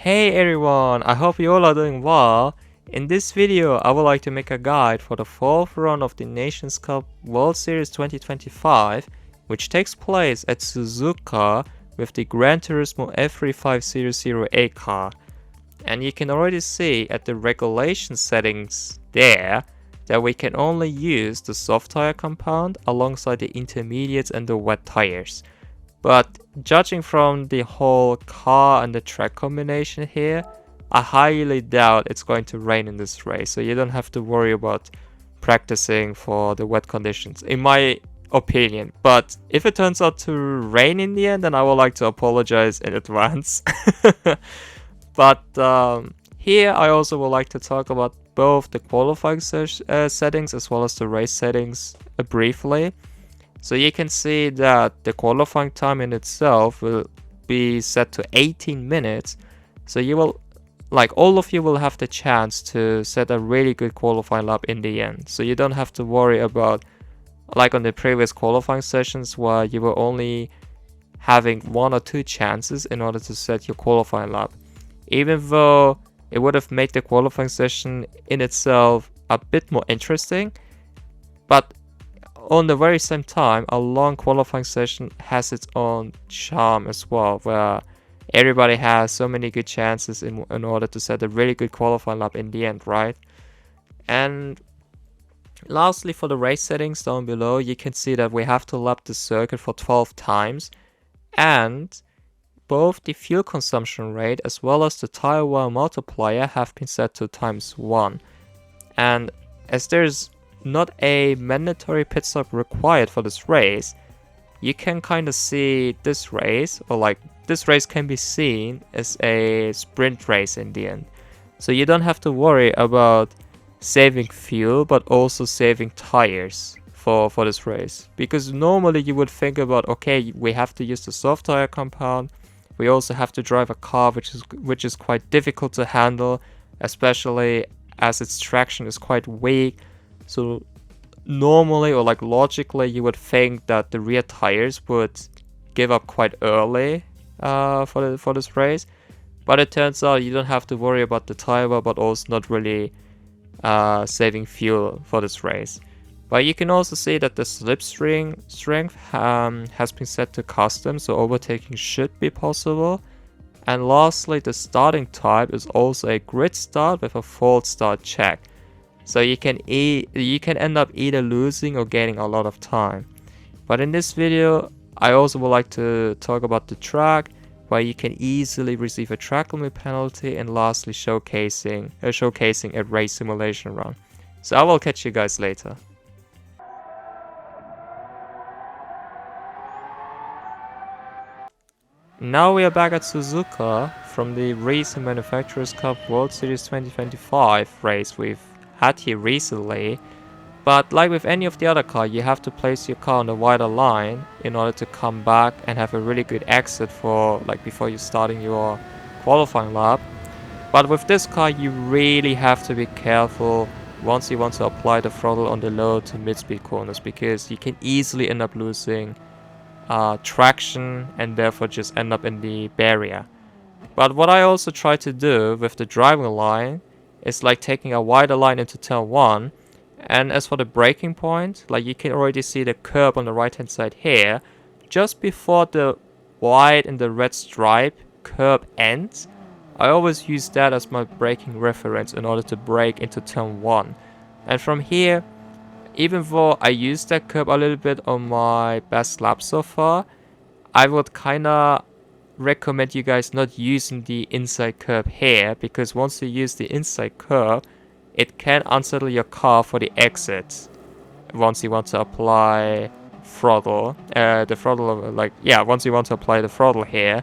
Hey everyone, I hope you all are doing well. In this video, I would like to make a guide for the 4th run of the Nations Cup World Series 2025, which takes place at Suzuka with the Gran Turismo F3500-A car. And you can already see at the regulation settings there that we can only use the soft tire compound alongside the intermediates and the wet tires. But judging from the whole car and the track combination here, I highly doubt it's going to rain in this race, so you don't have to worry about practicing for the wet conditions, in my opinion. But if it turns out to rain in the end, then I would like to apologize in advance. But here I also would like to talk about both the qualifying settings as well as the race settings briefly. So you can see that the qualifying time in itself will be set to 18 minutes. So you will, all of you will have the chance to set a really good qualifying lap in the end. So you don't have to worry about, like on the previous qualifying sessions where you were only having 1 or 2 chances in order to set your qualifying lap. Even though it would have made the qualifying session in itself a bit more interesting, but on the very same time, a long qualifying session has its own charm as well, where everybody has so many good chances in order to set a really good qualifying lap in the end, right? And lastly, for the race settings down below, you can see that we have to lap the circuit for 12 times, and both the fuel consumption rate as well as the tire wear multiplier have been set to ×1. And as there's not a mandatory pit stop required for this race, you can kind of see this race, or this race can be seen as a sprint race in the end. So you don't have to worry about saving fuel, but also saving tires for this race. Because normally you would think about, okay, we have to use the soft tire compound. We also have to drive a car which is quite difficult to handle, especially as its traction is quite weak. So normally, or logically, you would think that the rear tires would give up quite early for this race. But it turns out you don't have to worry about the tire wear, but also not really saving fuel for this race. But you can also see that the slipstream strength has been set to custom, so overtaking should be possible. And lastly, the starting type is also a grid start with a false start check. So you can end up either losing or gaining a lot of time. But in this video, I also would like to talk about the track, where you can easily receive a track limit penalty, and lastly showcasing a race simulation run. So I will catch you guys later. Now we are back at Suzuka from the recent Manufacturers Cup World Series 2025 race we've had here recently. But like with any of the other cars, you have to place your car on the wider line in order to come back and have a really good exit for before you starting your qualifying lap. But with this car, you really have to be careful once you want to apply the throttle on the low to mid-speed corners, because you can easily end up losing traction and therefore just end up in the barrier. But what I also try to do with the driving line is taking a wider line into turn 1. And as for the braking point, you can already see the curb on the right hand side here. Just before the white and the red stripe curb ends, I always use that as my braking reference in order to brake into turn 1. And from here, even though I used that curb a little bit on my best lap so far, I would kinda recommend you guys not using the inside curb here, because once you use the inside curb, it can unsettle your car for the exit once you want to apply throttle. Once you want to apply the throttle here,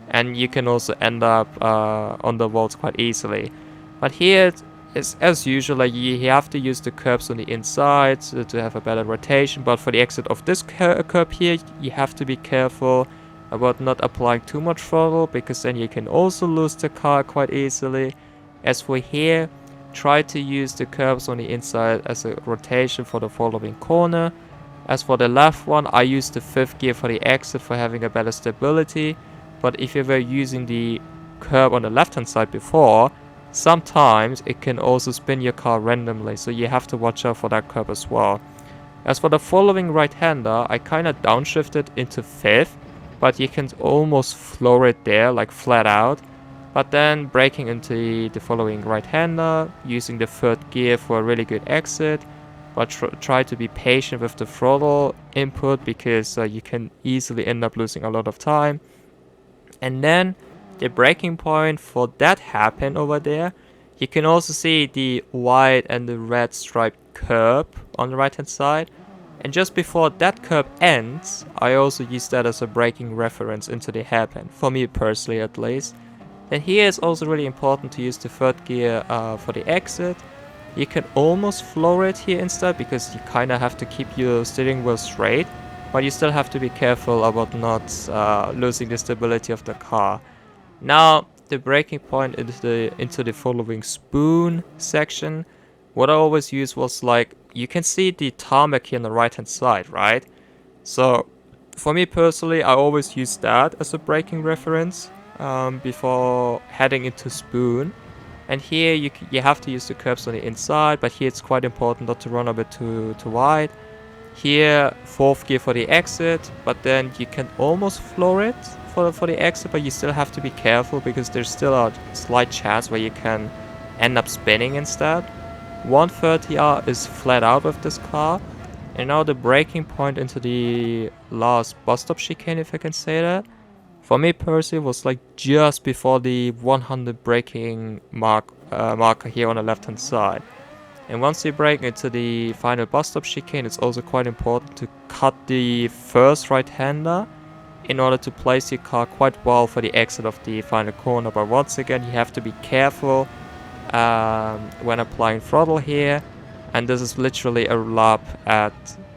and you can also end up on the walls quite easily. But here, as usual, you have to use the curbs on the inside to have a better rotation. But for the exit of this curb here, you have to be careful about not applying too much throttle, because then you can also lose the car quite easily. As for here, try to use the curbs on the inside as a rotation for the following corner. As for the left one, I used the 5th gear for the exit for having a better stability. But if you were using the curb on the left hand side before, sometimes it can also spin your car randomly, so you have to watch out for that curb as well. As for the following right-hander, I kinda downshifted into 5th, but you can almost floor it there, like flat out. But then braking into the following right-hander, using the 3rd gear for a really good exit, but try to be patient with the throttle input because you can easily end up losing a lot of time. And then the braking point for that hairpin over there, you can also see the white and the red striped curb on the right hand side. And just before that curb ends, I also use that as a braking reference into the hairpin, for me personally at least. Then here it's also really important to use the 3rd gear for the exit. You can almost floor it here instead because you kind of have to keep your steering wheel straight, but you still have to be careful about not losing the stability of the car. Now the braking point into the following spoon section. What I always use was, like, you can see the tarmac here on the right hand side, right? So for me personally, I always use that as a braking reference before heading into spoon. And here you have to use the curbs on the inside, but here it's quite important not to run a bit too wide. Here, 4th gear for the exit, but then you can almost floor it for the exit, but you still have to be careful because there's still a slight chance where you can end up spinning instead. 130R is flat out with this car. And now the braking point into the last bus stop chicane, if I can say that. For me personally, was like just before the 100 braking marker here on the left hand side. And once you brake into the final bus stop chicane, it's also quite important to cut the first right-hander in order to place your car quite well for the exit of the final corner. But once again, you have to be careful when applying throttle here. And this is literally a lap at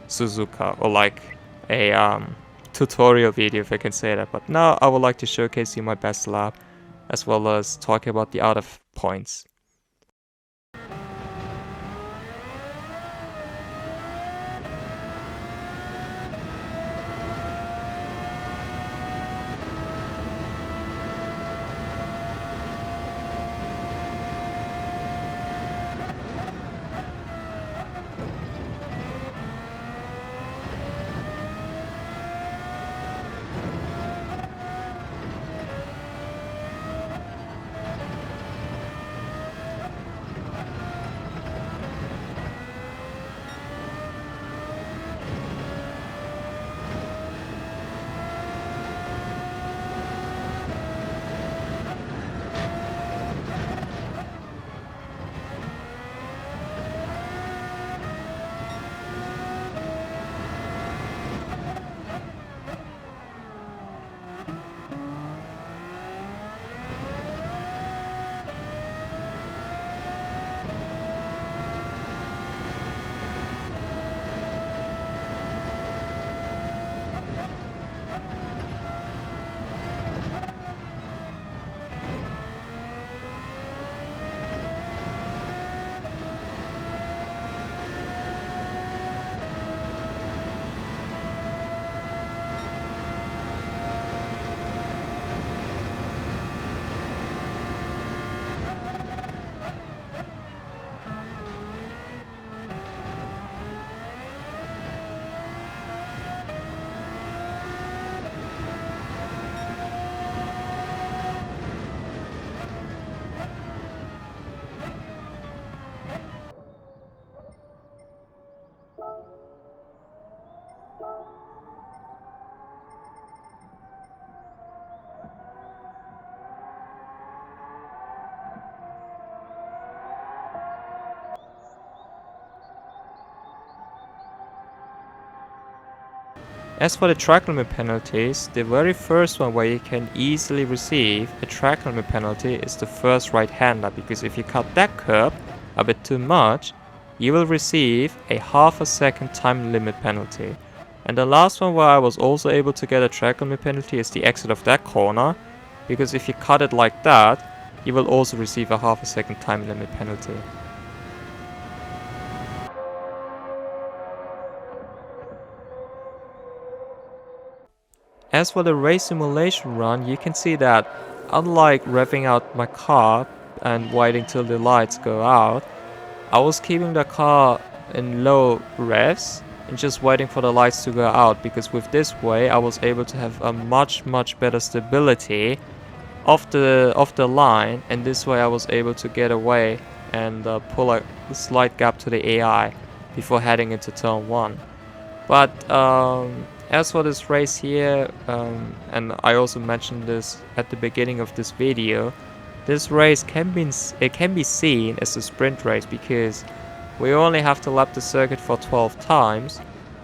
Suzuka, or like a tutorial video, if I can say that. But now I would like to showcase you my best lap, as well as talk about the other points. As for the track limit penalties, the very first one where you can easily receive a track limit penalty is the first right-hander, because if you cut that curb a bit too much, you will receive a half a second time limit penalty. And the last one where I was also able to get a track limit penalty is the exit of that corner, because if you cut it like that, you will also receive a half a second time limit penalty. As for the race simulation run, you can see that unlike revving out my car and waiting till the lights go out, I was keeping the car in low revs and just waiting for the lights to go out, because with this way I was able to have a much better stability of the line, and this way I was able to get away and pull a slight gap to the AI before heading into turn 1. But as for this race here, and I also mentioned this at the beginning of this video, this race can be seen as a sprint race, because we only have to lap the circuit for 12 times.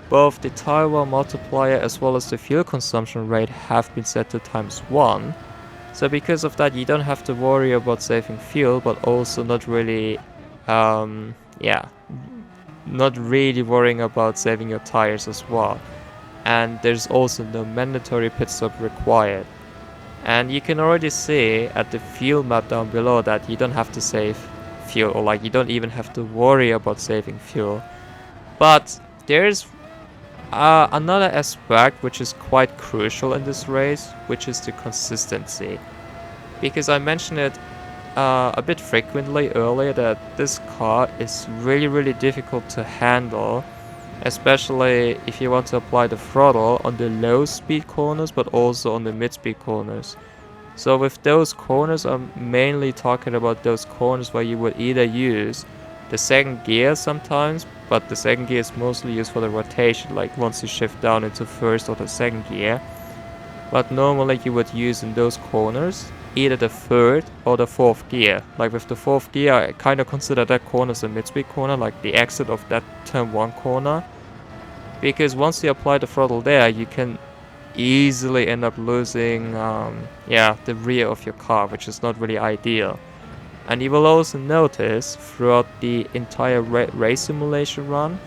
Both the tire wear multiplier as well as the fuel consumption rate have been set to ×1. So because of that, you don't have to worry about saving fuel, but also not really worrying about saving your tires as well. And there's also no mandatory pit stop required. And you can already see at the fuel map down below that you don't have to save fuel, or like you don't even have to worry about saving fuel. But there's another aspect which is quite crucial in this race, which is the consistency. Because I mentioned it a bit frequently earlier that this car is really difficult to handle, especially if you want to apply the throttle on the low speed corners but also on the mid speed corners. So with those corners, I'm mainly talking about those corners where you would either use the second gear sometimes, but the second gear is mostly used for the rotation, like once you shift down into first or the second gear. But normally you would use in those corners either the third or the fourth gear. Like with the fourth gear, I kind of consider that corner as a mid-speed corner, like the exit of that turn 1 corner. Because once you apply the throttle there, you can easily end up losing the rear of your car, which is not really ideal. And you will also notice throughout the entire race simulation run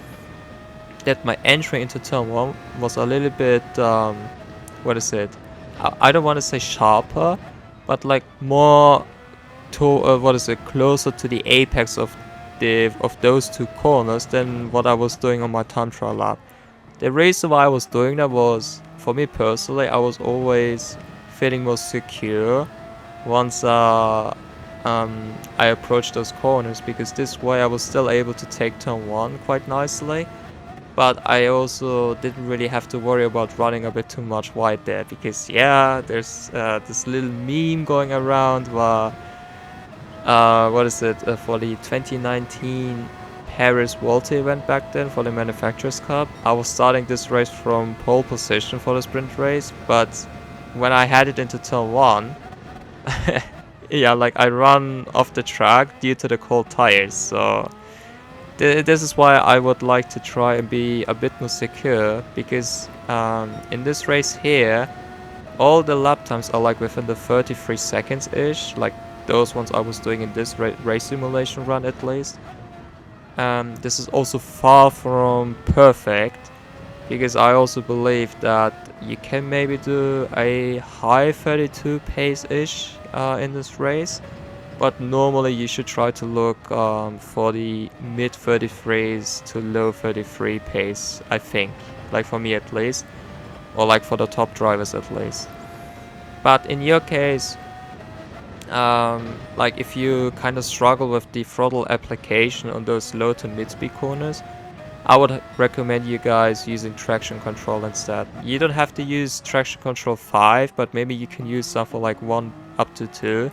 that my entry into turn 1 was a little bit, I don't want to say sharper, but like more to, closer to the apex of those two corners than what I was doing on my time trial lap. The reason why I was doing that was, for me personally, I was always feeling more secure once I approached those corners, because this way I was still able to take turn 1 quite nicely. But I also didn't really have to worry about running a bit too much wide there, because there's this little meme going around where for the 2019 Paris Volta event back then for the Manufacturers Cup. I was starting this race from pole position for the sprint race, but when I headed into turn 1, I run off the track due to the cold tires. So this is why I would like to try and be a bit more secure, because in this race here, all the lap times are like within the 33 seconds ish, like those ones I was doing in this race simulation run at least. This is also far from perfect, because I also believe that you can maybe do a high 32 pace ish in this race. But normally you should try to look for the mid 33s to low 33 pace, I think. Like for me at least. Or like for the top drivers at least. But in your case, like if you kind of struggle with the throttle application on those low to mid speed corners, I would recommend you guys using traction control instead. You don't have to use traction control 5, but maybe you can use something like 1 up to 2.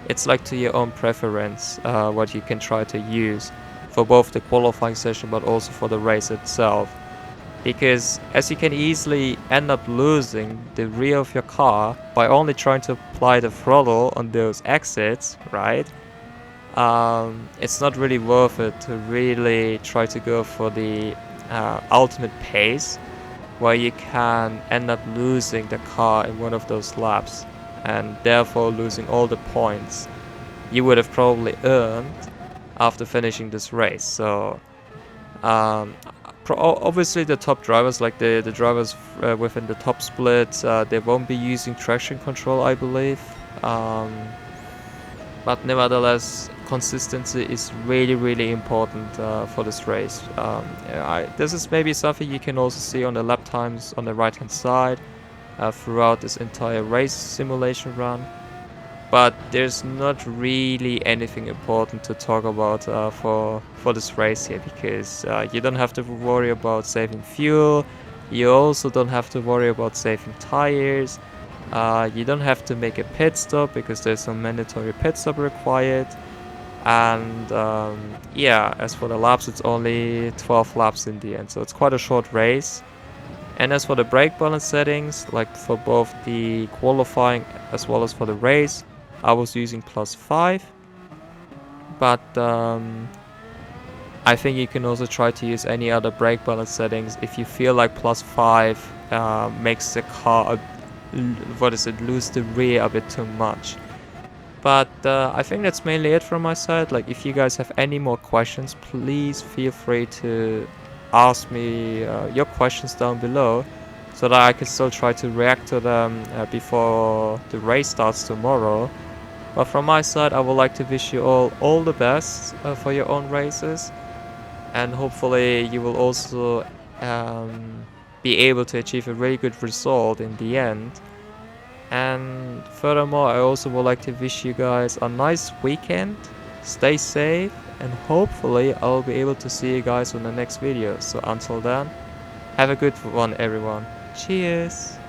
It's like to your own preference what you can try to use for both the qualifying session but also for the race itself. Because as you can easily end up losing the rear of your car by only trying to apply the throttle on those exits, right? It's not really worth it to really try to go for the ultimate pace where you can end up losing the car in one of those laps, and therefore losing all the points you would have probably earned after finishing this race. So obviously the top drivers, like the drivers within the top split, they won't be using traction control, I believe. But nevertheless, consistency is really important for this race. This is maybe something you can also see on the lap times on the right hand side throughout this entire race simulation run. but there's not really anything important to talk about for this race here, because you don't have to worry about saving fuel. You also don't have to worry about saving tires. You don't have to make a pit stop because there's no mandatory pit stop required. And yeah, as for the laps, it's only 12 laps in the end, so it's quite a short race. And as for the brake balance settings, like for both the qualifying as well as for the race, I was using +5. But I think you can also try to use any other brake balance settings if you feel like +5 makes the car, lose the rear a bit too much. But I think that's mainly it from my side. Like, if you guys have any more questions, please feel free to ask me your questions down below, so that I can still try to react to them before the race starts tomorrow. But from my side, I would like to wish you all the best for your own races, and hopefully you will also be able to achieve a really good result in the end. And furthermore, I also would like to wish you guys a nice weekend, stay safe, and hopefully I'll be able to see you guys on the next video. So until then, have a good one everyone. Cheers!